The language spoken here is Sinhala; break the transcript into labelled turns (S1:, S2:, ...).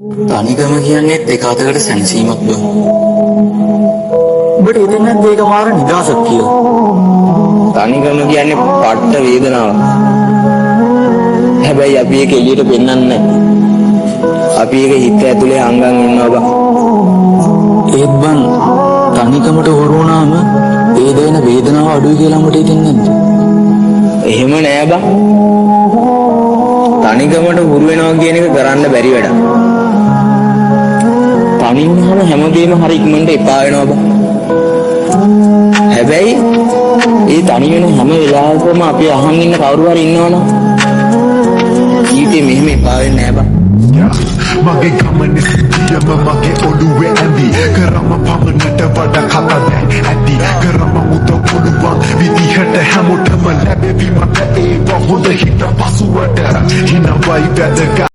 S1: තනිකම කියන්නේත් එක අතකට සැනසීමක් බව. ඔබට හිතෙන්නේ නැද්ද ඒක මාර නිදහසක් කියලා?
S2: තනිකම කියන්නේ පට්ට වේදනාවක්. හැබැයි අපි ඒක එළියට පෙන්වන්නේ නැහැ. අපි ඒක හිත ඇතුලේ අංගන් ඉන්නවා බං.
S1: ඒත් බං තනිකමට හුරු වුණාම ඒ දෙන වේදනාව අඩුයි කියලා මට හිතෙන්නේ නැද්ද?
S2: එහෙම නෑ බං. තනිකමට හුරු වෙනවා කියන එක කරන්න බැරි වැඩක්. තනි වුණාම හැමදේම හරි ඉක්මනට එපා වෙනවා බං. හැබැයි ඒ තනි වෙන හැම වෙලාවකම අපි අහන් ඉන්න කවුරු හරි ඉන්නවනම් ඊටේ මෙහෙම එපා වෙන්නේ නෑ බං.
S3: මගේ ගමනේ සිටියම මගේ ඔළුවේ ඇඳි කරම පමණට වඩා කතා දැන් ඇති කරම උදව් පුළුවන් විදිහට හැමෝටම ලැබෙවි මට ඒව හොඳ හිත පසුවට හිනවයි වැදගත්